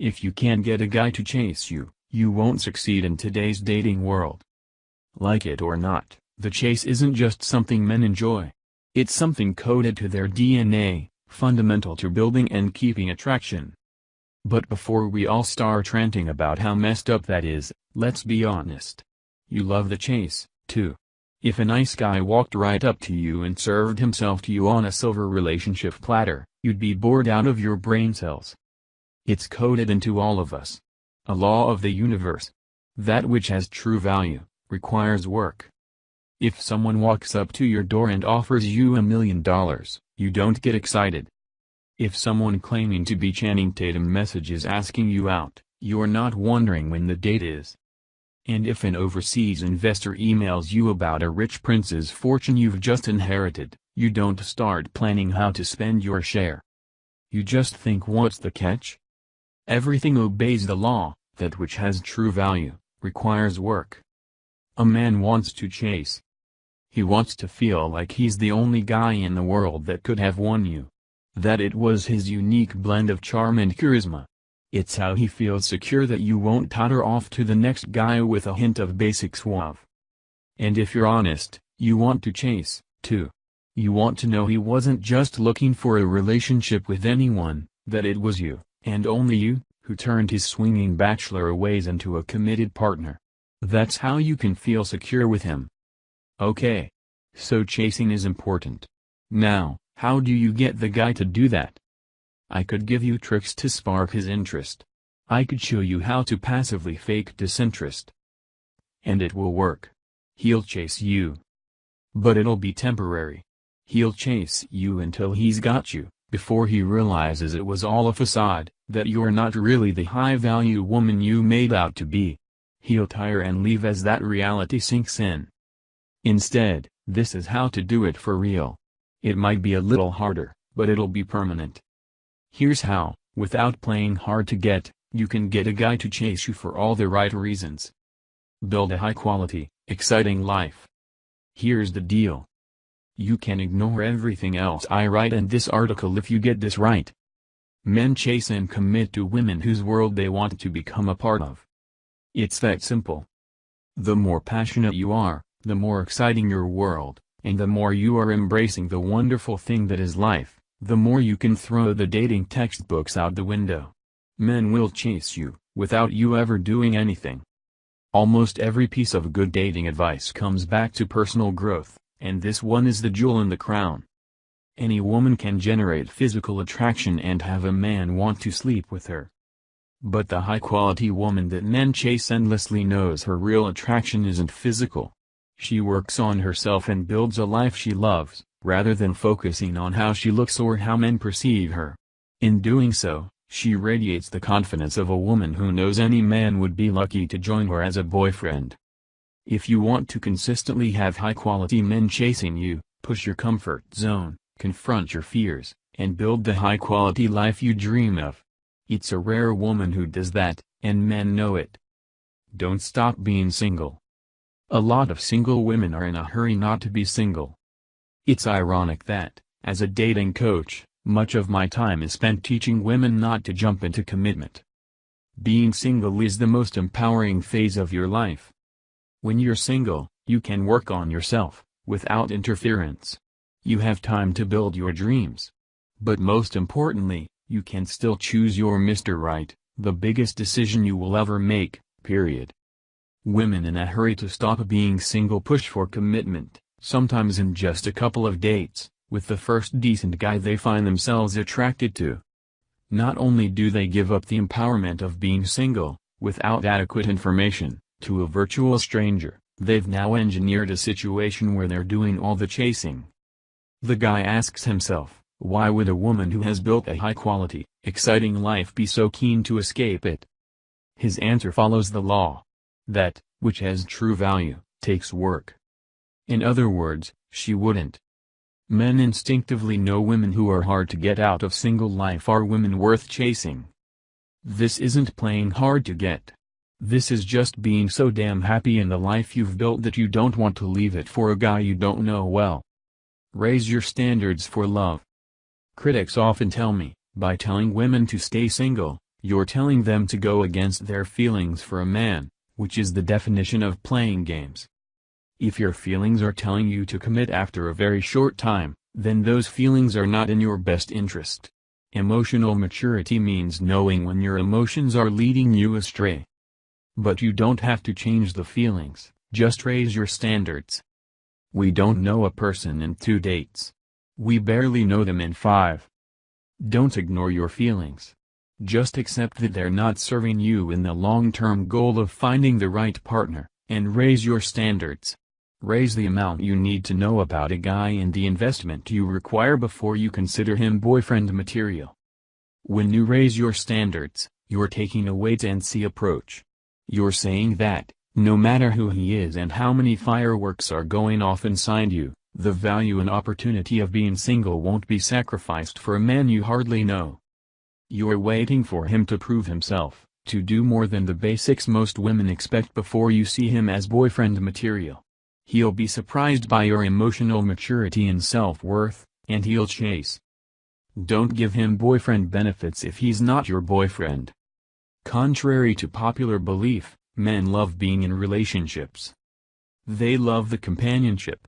If you can't get a guy to chase you, you won't succeed in today's dating world. Like it or not, the chase isn't just something men enjoy. It's something coded to their DNA, fundamental to building and keeping attraction. But before we all start ranting about how messed up that is, let's be honest. You love the chase, too. If a nice guy walked right up to you and served himself to you on a silver relationship platter, you'd be bored out of your brain cells. It's coded into all of us. A law of the universe. That which has true value, requires work. If someone walks up to your door and offers you $1 million, you don't get excited. If someone claiming to be Channing Tatum messages asking you out, you're not wondering when the date is. And if an overseas investor emails you about a rich prince's fortune you've just inherited, you don't start planning how to spend your share. You just think, what's the catch? Everything obeys the law. That which has true value, requires work. A man wants to chase. He wants to feel like he's the only guy in the world that could have won you. That it was his unique blend of charm and charisma. It's how he feels secure that you won't totter off to the next guy with a hint of basic suave. And if you're honest, you want to chase, too. You want to know he wasn't just looking for a relationship with anyone, that it was you, and only you, who turned his swinging bachelor ways into a committed partner. That's how you can feel secure with him. Okay. So chasing is important. Now, how do you get the guy to do that? I could give you tricks to spark his interest. I could show you how to passively fake disinterest. And it will work. He'll chase you. But it'll be temporary. He'll chase you until he's got you, before he realizes it was all a facade, that you're not really the high-value woman you made out to be. He'll tire and leave as that reality sinks in. Instead, this is how to do it for real. It might be a little harder, but it'll be permanent. Here's how, without playing hard to get, you can get a guy to chase you for all the right reasons. Build a high-quality, exciting life. Here's the deal. You can ignore everything else I write in this article if you get this right. Men chase and commit to women whose world they want to become a part of. It's that simple. The more passionate you are, the more exciting your world, and the more you are embracing the wonderful thing that is life, the more you can throw the dating textbooks out the window. Men will chase you, without you ever doing anything. Almost every piece of good dating advice comes back to personal growth, and this one is the jewel in the crown. Any woman can generate physical attraction and have a man want to sleep with her. But the high-quality woman that men chase endlessly knows her real attraction isn't physical. She works on herself and builds a life she loves, rather than focusing on how she looks or how men perceive her. In doing so, she radiates the confidence of a woman who knows any man would be lucky to join her as a boyfriend. If you want to consistently have high-quality men chasing you, push your comfort zone, confront your fears, and build the high-quality life you dream of. It's a rare woman who does that, and men know it. Don't stop being single. A lot of single women are in a hurry not to be single. It's ironic that, as a dating coach, much of my time is spent teaching women not to jump into commitment. Being single is the most empowering phase of your life. When you're single, you can work on yourself, without interference. You have time to build your dreams. But most importantly, you can still choose your Mr. Right, the biggest decision you will ever make, period. Women in a hurry to stop being single push for commitment, sometimes in just a couple of dates, with the first decent guy they find themselves attracted to. Not only do they give up the empowerment of being single, without adequate information, to a virtual stranger, they've now engineered a situation where they're doing all the chasing. The guy asks himself, why would a woman who has built a high-quality, exciting life be so keen to escape it? His answer follows the law. That, which has true value, takes work. In other words, she wouldn't. Men instinctively know women who are hard to get out of single life are women worth chasing. This isn't playing hard to get. This is just being so damn happy in the life you've built that you don't want to leave it for a guy you don't know well. Raise your standards for love. Critics often tell me, by telling women to stay single, You're telling them to go against their feelings for a man, which is the definition of playing games. If your feelings are telling you to commit after a very short time, then those feelings are not in your best interest. Emotional maturity means knowing when your emotions are leading you astray. But you don't have to change the feelings, just raise your standards. We don't know a person in 2 dates. We barely know them in 5. Don't ignore your feelings. Just accept that they're not serving you in the long-term goal of finding the right partner, and raise your standards. Raise the amount you need to know about a guy and the investment you require before you consider him boyfriend material. When you raise your standards, you're taking a wait-and-see approach. You're saying that, no matter who he is and how many fireworks are going off inside you, the value and opportunity of being single won't be sacrificed for a man you hardly know. You're waiting for him to prove himself, to do more than the basics most women expect before you see him as boyfriend material. He'll be surprised by your emotional maturity and self-worth, and he'll chase. Don't give him boyfriend benefits if he's not your boyfriend. Contrary to popular belief, men love being in relationships. They love the companionship.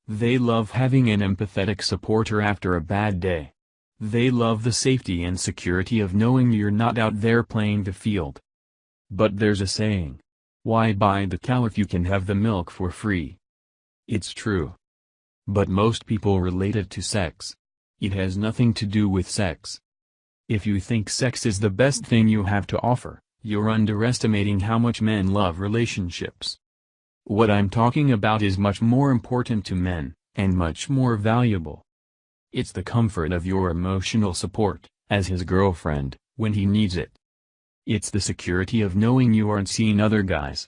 They love having an empathetic supporter after a bad day. They love the safety and security of knowing you're not out there playing the field. But there's a saying. Why buy the cow if you can have the milk for free? It's true. But most people relate it to sex. It has nothing to do with sex. If you think sex is the best thing you have to offer, you're underestimating how much men love relationships. What I'm talking about is much more important to men, and much more valuable. It's the comfort of your emotional support, as his girlfriend, when he needs it. It's the security of knowing you aren't seeing other guys.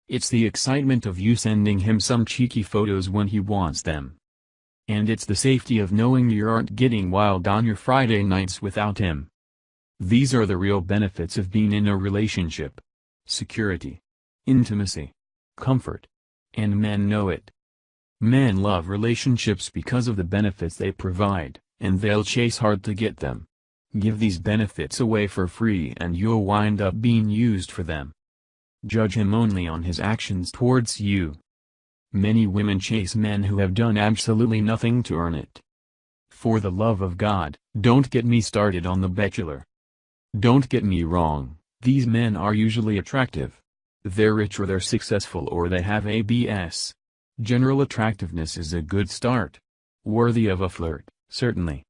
It's the excitement of you sending him some cheeky photos when he wants them. And it's the safety of knowing you aren't getting wild on your Friday nights without him. These are the real benefits of being in a relationship. Security, intimacy, comfort. And men know it. Men love relationships because of the benefits they provide, and they'll chase hard to get them. Give these benefits away for free and you'll wind up being used for them. Judge him only on his actions towards you. Many women chase men who have done absolutely nothing to earn it. For the love of God, don't get me started on The Bachelor. Don't get me wrong, these men are usually attractive. They're rich or they're successful or they have ABS. General attractiveness is a good start. Worthy of a flirt, certainly.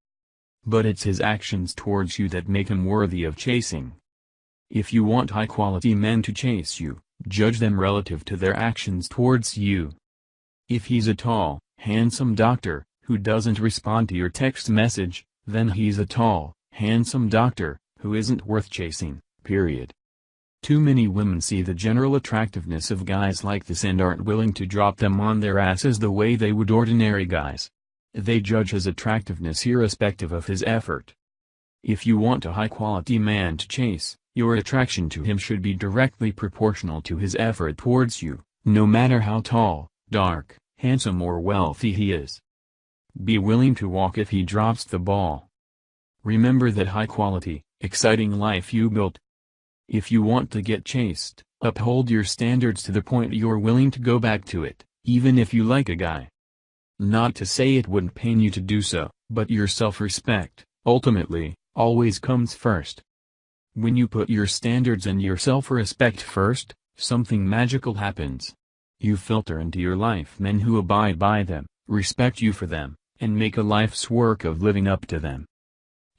But it's his actions towards you that make him worthy of chasing. If you want high-quality men to chase you, judge them relative to their actions towards you. If he's a tall, handsome doctor, who doesn't respond to your text message, then he's a tall, handsome doctor, who isn't worth chasing, period. Too many women see the general attractiveness of guys like this and aren't willing to drop them on their asses the way they would ordinary guys. They judge his attractiveness irrespective of his effort. If you want a high-quality man to chase, your attraction to him should be directly proportional to his effort towards you, no matter how tall, dark, handsome or wealthy he is. Be willing to walk if he drops the ball. Remember that high-quality, exciting life you built. If you want to get chased, uphold your standards to the point you're willing to go back to it, even if you like a guy. Not to say it wouldn't pain you to do so, but your self-respect, ultimately, always comes first. When you put your standards and your self-respect first, something magical happens. You filter into your life men who abide by them, respect you for them, and make a life's work of living up to them.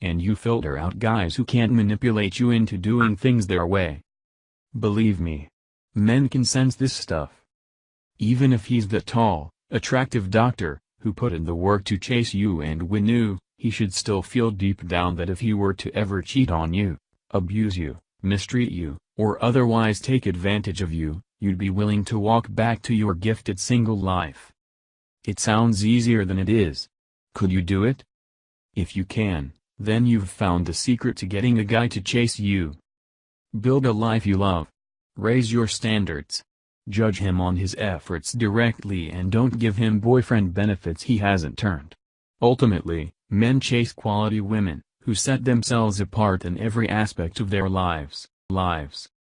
And you filter out guys who can't manipulate you into doing things their way. Believe me. Men can sense this stuff. Even if he's the tall, attractive doctor, who put in the work to chase you and win you, he should still feel deep down that if he were to ever cheat on you, abuse you, mistreat you, or otherwise take advantage of you, you'd be willing to walk back to your gifted single life. It sounds easier than it is. Could you do it? If you can, then you've found the secret to getting a guy to chase you. Build a life you love. Raise your standards. Judge him on his efforts directly and don't give him boyfriend benefits he hasn't earned. Ultimately, men chase quality women, who set themselves apart in every aspect of their lives.